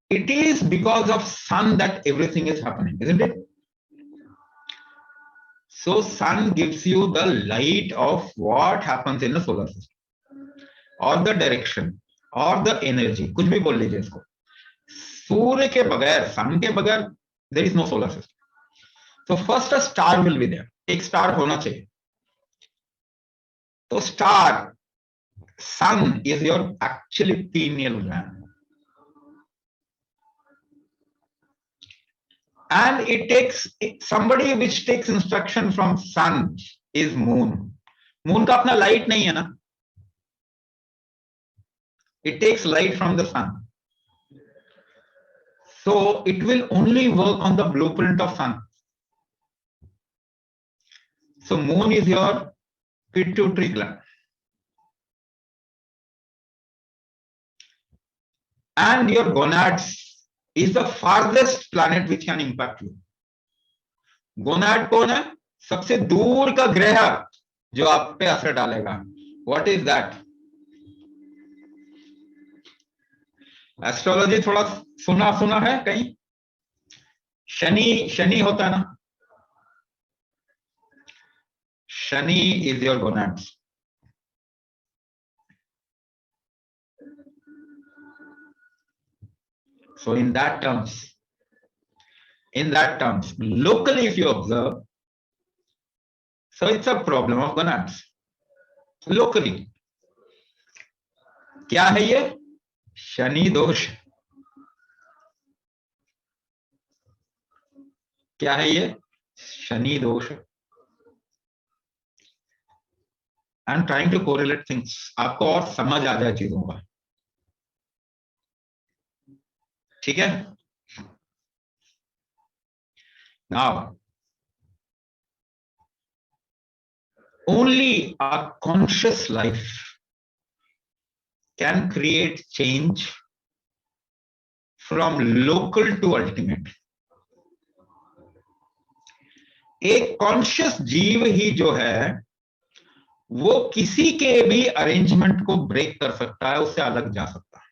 It is because of sun that everything is happening, isn't it? So sun gives you the light of what happens in the solar system, or the direction, or the energy. कुछ भी बोल लीजिए इसको. सूर्य के बगैर, सन के बगैर, there is no solar system. So first a star will be there. एक स्टार होना चाहिए. तो star, sun is your actually pineal gland. And it takes somebody which takes instruction from sun is moon. Moon का अपना light नहीं है ना. It takes light from the sun. So it will only work on the blueprint of sun. So moon is your pituitary gland. And your gonads is the farthest planet which can impact you. Gonad कौन है? सबसे दूर का ग्रह जो आप पे असर डालेगा. What is that? एस्ट्रोलॉजी थोड़ा सुना सुना है कहीं? शनि, शनि होता है ना. Shani is your gonads. So in that terms, locally if you observe, so it's a problem of gonads. Locally, क्या है ये? शनि दोष. क्या है ये? शनि दोष. I am trying to correlate things, आपको और समझ आ जाए चीजों का. ठीक है? Now, only a conscious life can create change from local to ultimate. एक कॉन्शियस जीव ही जो है वो किसी के भी अरेंजमेंट को ब्रेक कर सकता है, उससे अलग जा सकता है.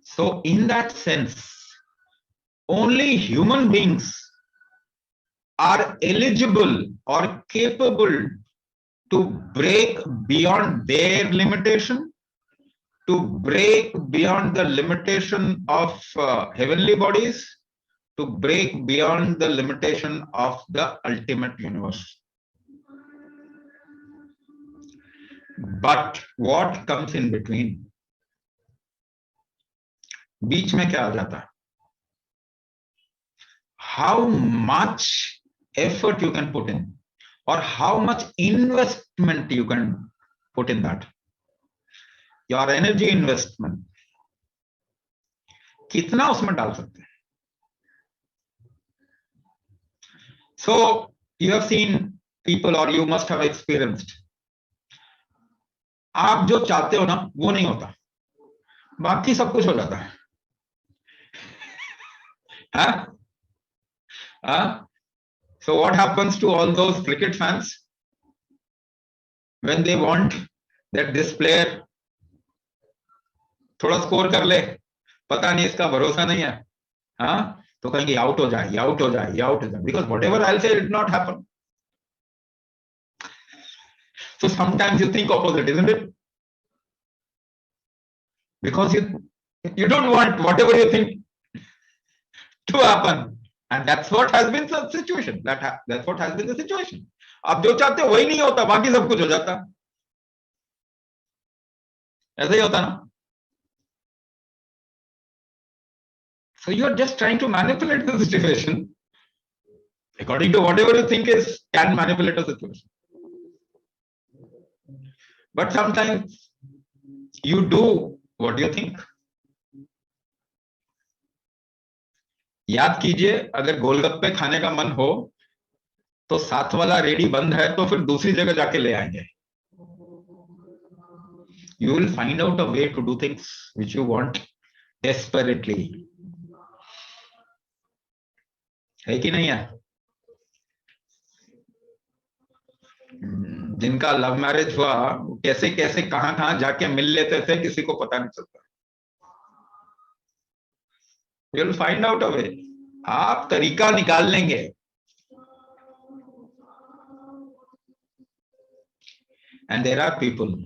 So in that sense, only human beings are eligible or capable to break beyond their limitation, to break beyond the limitation of heavenly bodies, to break beyond the limitation of the ultimate universe. But what comes in between? बीच में क्या आ जाता है? How much effort you can put in, or how much investment you can put in that. Your energy investment, कितना उसमें डाल सकते हैं? So you have seen people, or you must have experienced, आप जो चाहते हो ना वो नहीं होता, बाकी सब कुछ हो जाता है. हाँ? So what happens to all those cricket fans when they want that this player थोड़ा स्कोर कर ले, पता नहीं इसका भरोसा नहीं है, हाँ, तो कहेंगे आउट हो जाए, आउट हो जाए, आउट हो जाए, because whatever I'll say it did not happen. So sometimes you think opposite, isn't it? Because you don't want whatever you think to happen, and that's what has been the situation. That's what has been the situation. आप जो चाहते हो वही नहीं होता, बाकी सब कुछ हो जाता. ऐसा ही होता ना. So you are just trying to manipulate the situation according to whatever you think can manipulate a situation. But sometimes you do what you think. याद कीजिए, अगर गोलगप्पे खाने का मन हो तो साथ वाला रेडी बंद है तो फिर दूसरी जगह जाके ले आएंगे. You will find out a way to do things which you want desperately. है कि नहीं है? जिनका लव मैरिज हुआ कैसे कैसे कहां कहां जाके मिल लेते थे किसी को पता नहीं चलता. You will find out a way. आप तरीका निकाल लेंगे. And there are people.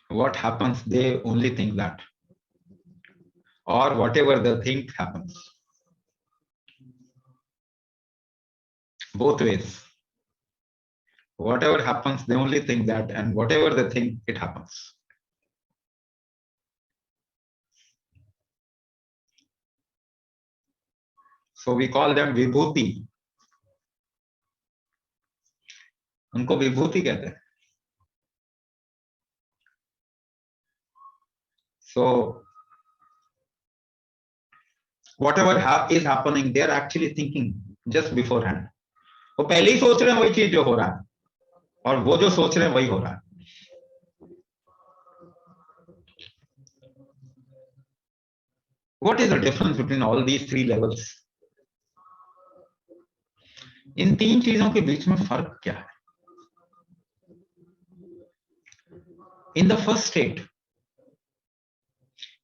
What happens? They only think that, or whatever they think happens. Both ways. Whatever happens, they only think that, and whatever they think, it happens. So we call them vibhuti. उनको विभूति कहते हैं. So whatever is happening, they are actually thinking just beforehand. वो पहले ही सोच रहे हैं वही चीज जो हो रहा है, और वो जो सोच रहे हैं वही हो रहा है. What is the difference between all these three levels? इन तीन चीजों के बीच में फर्क क्या है? In the first state,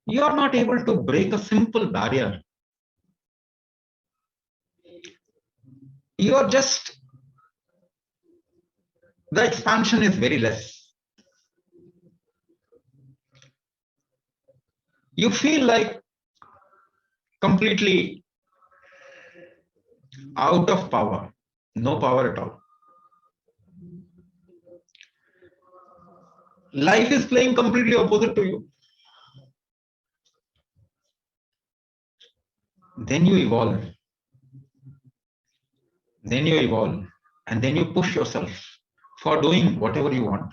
you are not able to break a simple barrier. You are just, the expansion is very less. You feel like completely out of power, no power at all. Life is playing completely opposite to you. Then you evolve. And then you push yourself for doing whatever you want.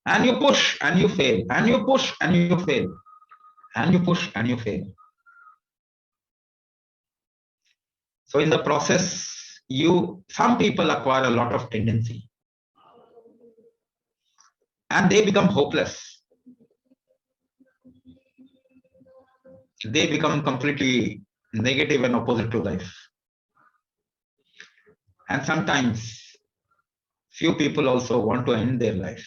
And you push and you fail, and you push and you fail, and you push and you fail. So in the process, some people acquire a lot of tendency, and they become hopeless. They become completely negative and opposite to life. And sometimes few people also want to end their life.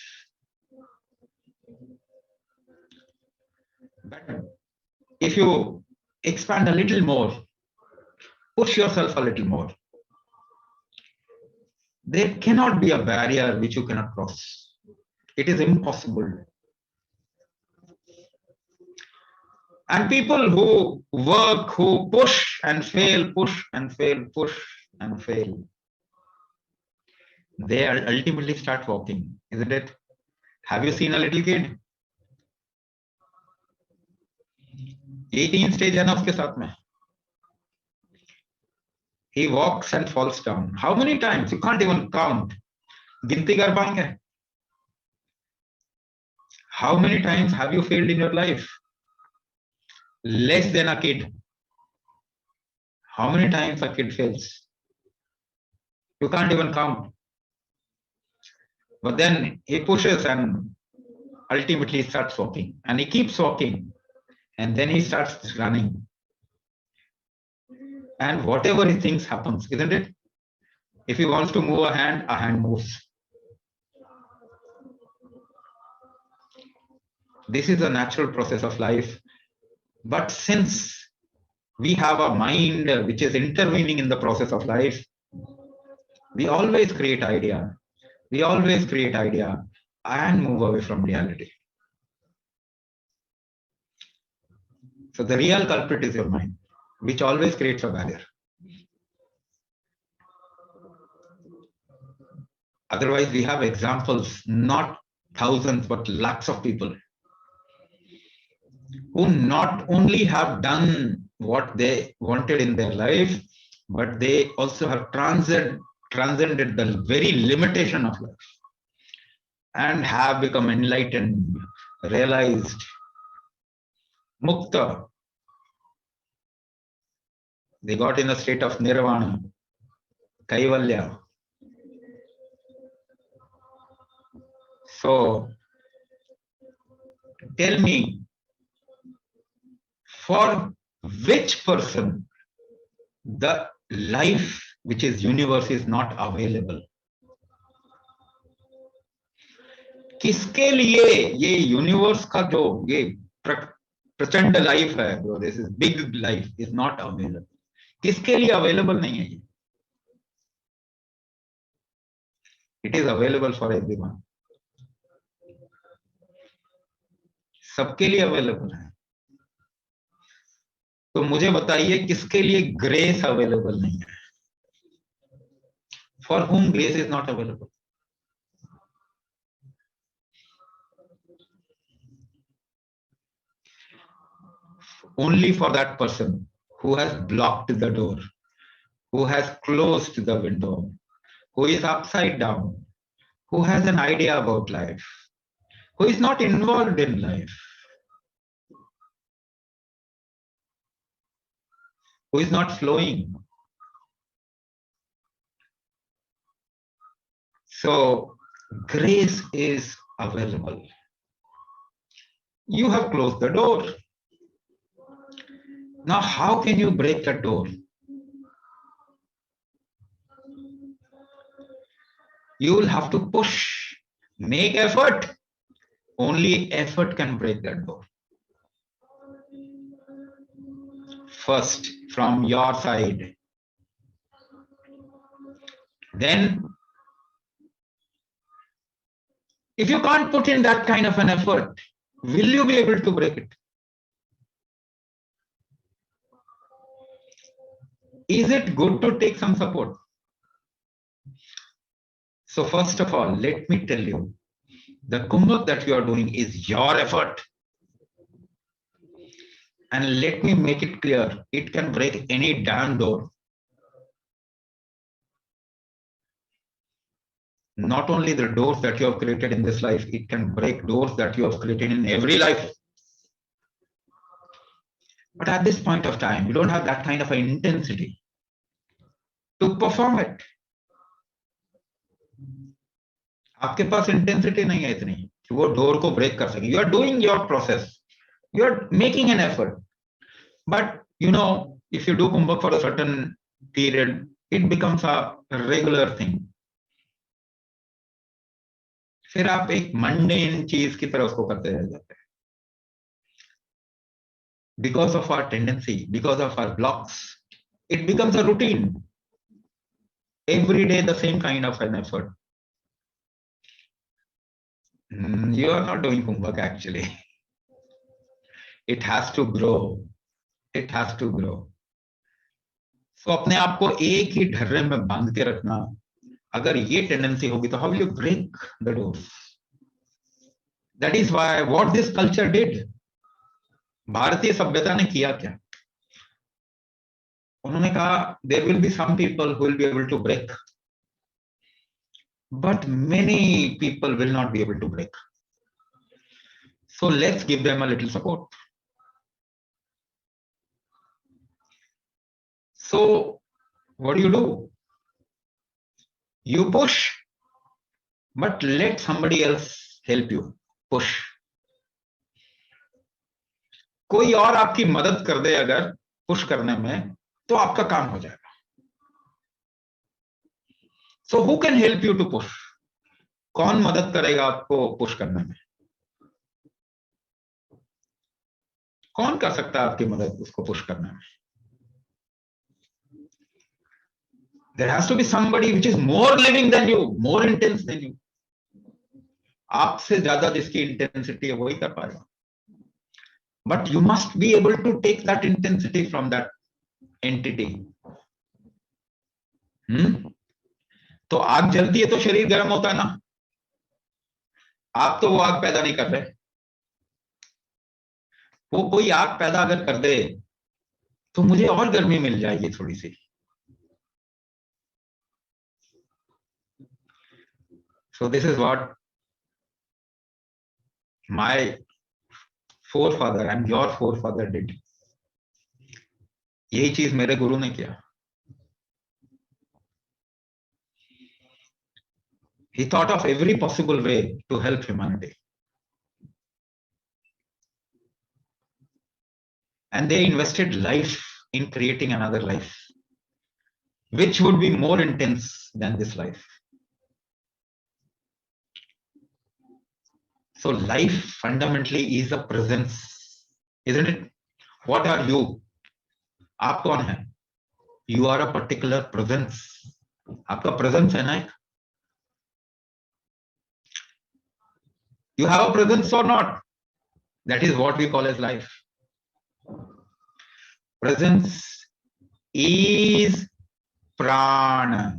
But if you expand a little more, push yourself a little more, there cannot be a barrier which you cannot cross. It is impossible. And people who work, who push and fail, push and fail, push and fail, they ultimately start walking, isn't it? Have you seen a little kid? 18 stage है ना उसके साथ में. He walks and falls down. How many times? You can't even count. गिनती कर पाएंगे? How many times have you failed in your life? Less than a kid. How many times a kid fails? You can't even count. But then he pushes and ultimately starts walking, and he keeps walking, and then he starts running. And whatever he thinks happens, isn't it? If he wants to move a hand moves. This is a natural process of life. But since we have a mind which is intervening in the process of life, we always create idea. And move away from reality. So the real culprit is your mind, which always creates a barrier. Otherwise, we have examples, not thousands, but lakhs of people who not only have done what they wanted in their life, but they also have transcended the very limitation of life and have become enlightened, realized, mukta. They got in a state of nirvana, kaivalya. So tell me, for which person the life which is universe is not available. किसके लिए ये universe का जो ये प्रचंड life है, जो this is big life is not available, किसके लिए अवेलेबल नहीं है ये? It is available for everyone, सबके लिए अवेलेबल है। तो मुझे बताइए किसके लिए ग्रेस अवेलेबल नहीं है? For whom grace is not available? Only for that person who has blocked the door, who has closed the window, who is upside down, who has an idea about life, who is not involved in life, who is not flowing. So grace is available. You have closed the door. Now, how can you break the door? You will have to push, make effort. Only effort can break that door. First, from your side. Then, if you can't put in that kind of an effort, will you be able to break it? Is it good to take some support? So first of all, let me tell you, the kumbhak that you are doing is your effort. And let me make it clear, it can break any damn door. Not only the doors that you have created in this life, it can break doors that you have created in every life. But at this point of time, you don't have that kind of an intensity to perform it. आपके पास intensity नहीं है इतनी कि वो door को break कर सके. You are doing your process. You are making an effort. But you know, if you do kumbhak for a certain period, it becomes a regular thing. फिर आप एक mundane चीज की तरह उसको करते रह जाते हैं. Because of our tendency, because of our blocks, it becomes a routine. Every day the same kind of an effort. You are not doing kumbhak actually. It has to grow. It has to grow. So अपने आप को एक ही ढर्रे में बांध के रखना, अगर ये टेंडेंसी होगी तो how will you break the doors? That is why what this culture did. भारतीय सभ्यता ने किया क्या? उन्होंने कहा there will be some people who will be able to break, but many people will not be able to break. So let's give them a little support. So what do? You push, but let somebody else help you push. कोई और आपकी मदद कर दे अगर push करने में, तो आपका काम हो जाएगा. So who can help you to push? कौन मदद करेगा आपको पुश करने में? कौन कर सकता है आपकी मदद उसको पुश करने में? There has to be somebody which is more living than you, more intense than you. आपसे ज्यादा जिसकी इंटेंसिटी है वही कर पाएगा. But you must be able to take that intensity from that entity. तो आग जलती है तो शरीर गर्म होता है ना. आप तो वो आग पैदा नहीं कर रहे. वो कोई आग पैदा अगर कर दे तो मुझे और गर्मी मिल जाएगी थोड़ी सी. So this is what my forefather and your forefather did. यही चीज मेरे गुरु ने किया. He thought of every possible way to help humanity. And they invested life in creating another life. which would be more intense than this life? So life fundamentally is a presence, isn't it? What are you? आप कौन है? You are a particular presence. आपका presence है ना एक? You have a presence or not? That is what we call as life. Presence is prana.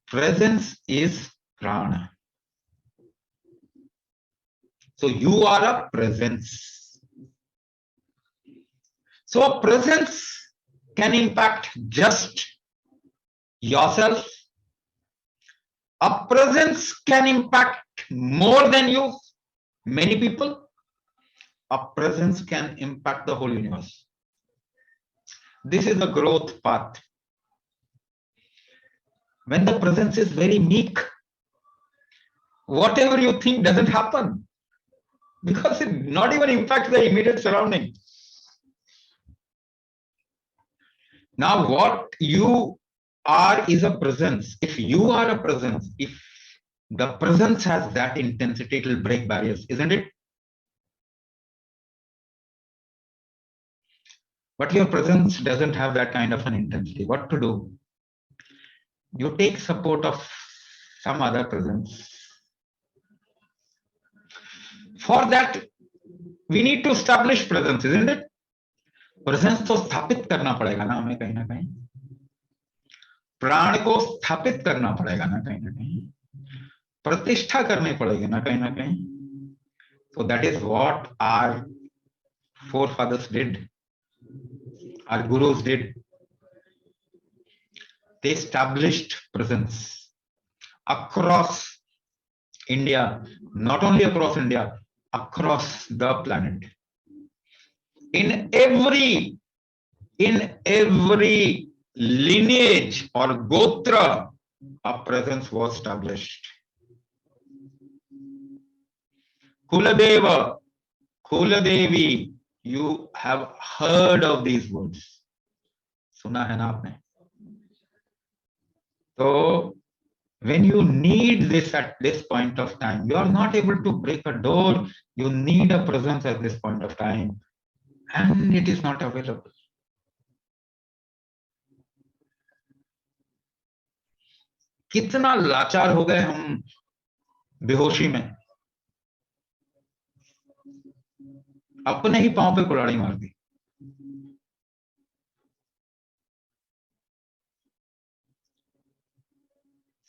Presence is prana. So you are a presence. So presence can impact just yourself. A presence can impact more than you, many people. A presence can impact the whole universe. This is the growth path. When the presence is very meek, whatever you think doesn't happen because it not even impacts the immediate surrounding. Now, what you are is a presence. If you are a presence, if the presence has that intensity, it will break barriers, isn't it? But your presence doesn't have that kind of an intensity. What to do? You take support of some other presence. For that, we need to establish presence, isn't it? Presence तो स्थापित करना पड़ेगा ना हमें कहीं ना कहीं. प्राण को स्थापित करना पड़ेगा ना कहीं, प्रतिष्ठा करनी पड़ेगी ना कहीं. So that is what our forefathers did, our gurus did. They established presence across India, not only across India, across the planet. In every lineage or gotra, a presence was established. Kuladeva, Kuladevi, you have heard of these words. सुना है ना आपने? So when you need this at this point of time, you are not able to break a door. You need a presence at this point of time, and it is not available. कितना लाचार हो गए हम बेहोशी में, अपने ही पांव पे कुल्हाड़ी मार दी.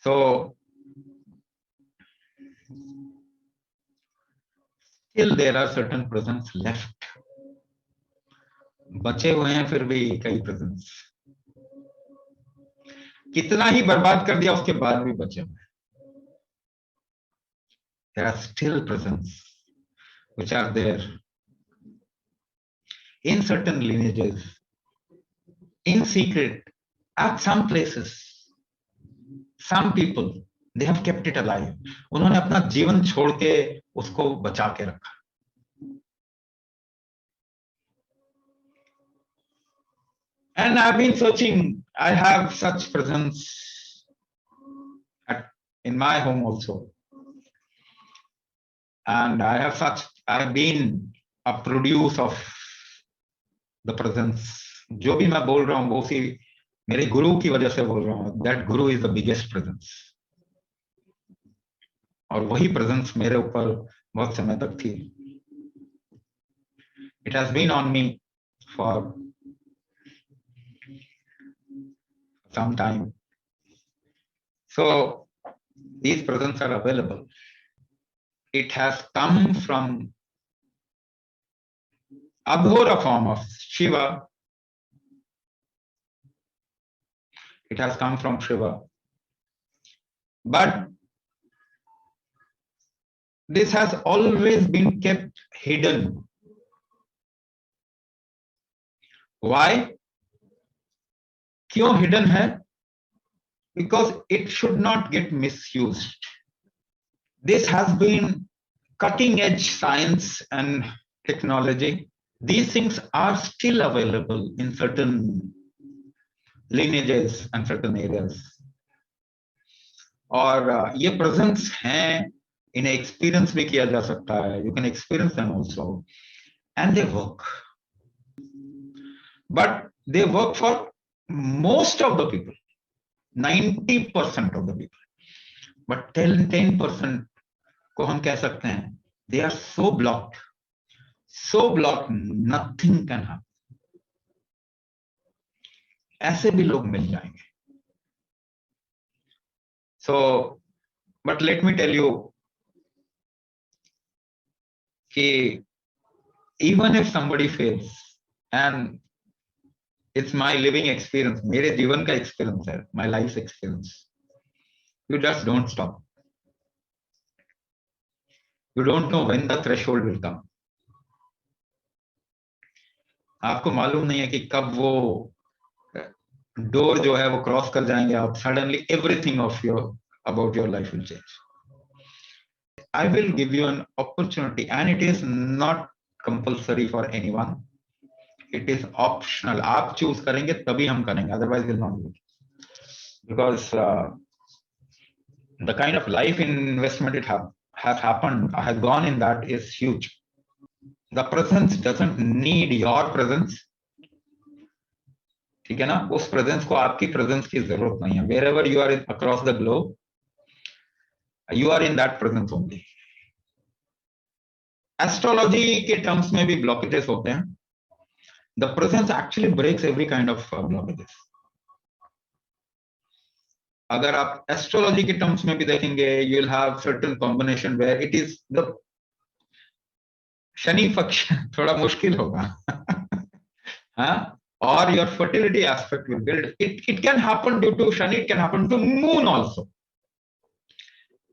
So still there are certain presence left. बचे हुए हैं फिर भी कई presence. कितना ही बर्बाद कर दिया उसके बाद भी बचे हुए. There are still presence which are there in certain lineages, in secret, at some places. Some people, they have kept it alive. उन्होंने अपना जीवन छोड़ के उसको बचा के रखा. And I've been searching. I have such presence in my home also. And I've been a produce of the presence. जो भी मैं बोल रहा हूँ वो सी मेरे गुरु की वजह से बोल रहा हूँ. That guru is the biggest presence. और वही presence मेरे ऊपर बहुत समय तक थी. It has been on me for some time. So these presents are available. It has come from Aghora form of Shiva. It has come from Shiva. But this has always been kept hidden. Why? क्यों hidden है? Because it should not get misused. This has been cutting edge science and technology. These things are still available in certain lineages and certain areas. और ये presence हैं, इन्हें experience भी किया जा सकता है. You can experience them also, and they work, but they work for most of the people, 90% of the people. But 10% को हम कह सकते हैं they are so blocked, nothing can happen. ऐसे भी लोग मिल जाएंगे. So, but let me tell you कि even if somebody fails, and it's my living experience, मेरे जीवन का experience है, my life's experience, you just don't stop. You don't know when the threshold will come. आपको मालूम नहीं है कि कब वो डोर जो है वो क्रॉस कर जाएंगे आप. Suddenly everything of your about your life will change. I will give you an opportunity, and it is not compulsory for anyone. It is optional. आप चूज करेंगे तभी हम करेंगे, otherwise will not do it. Because the kind of life investment it has happened, has gone in that is huge. The presence doesn't need your presence. ठीक है ना? उस presence को आपकी प्रेजेंस की जरूरत नहीं है. Wherever you are across the globe, you are in that presence only. Astrology के टर्म्स में भी ब्लॉकेजेस होते हैं. The presence actually breaks every kind of blockages. अगर आप एस्ट्रोलॉजी के टर्म्स में भी देखेंगे, you will have certain combination where it is the Shani पक्ष थोड़ा मुश्किल होगा. हाँ, or your fertility aspect will build. It can happen due to Shani, it can happen to moon also.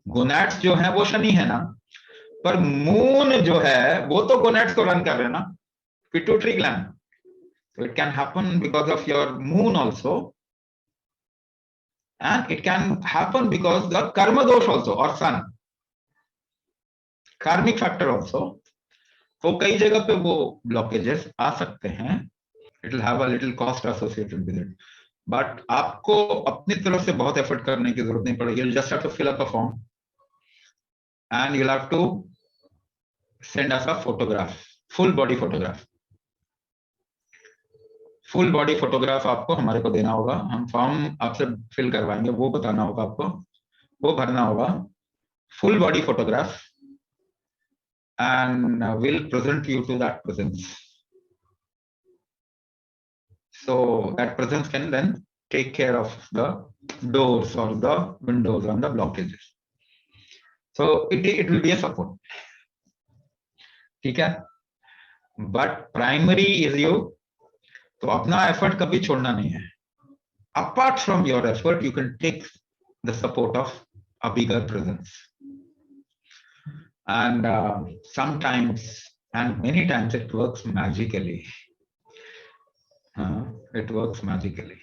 Gonads जो है वो शनि है ना, पर मून जो है वो तो गोनैड्स को रन कर रहे हैं ना, pituitary gland. So it can happen because of your moon also, and it can happen because the karma dosh also, or sun, karmic factor also. तो कई जगह पे वो blockages आ सकते हैं. It will have a little cost associated with it, but आपको अपनी तरफ से बहुत एफर्ट करने की जरूरत नहीं पड़ेगी. You'll just have to fill up a form, and you'll have to send us a photograph, full body photograph. Full body photograph आपको हमारे को देना होगा. हम फॉर्म आपसे फिल करवाएंगे, वो बताना होगा आपको, वो भरना होगा. Full body photograph, and will present you to that presence. So that presence can then take care of the doors or the windows and the blockages. So it will be a support. ठीक है? But primary is you. तो अपना effort कभी छोड़ना नहीं है. Apart from your effort, you can take the support of a bigger presence. And sometimes, and many times, it works magically. It works magically.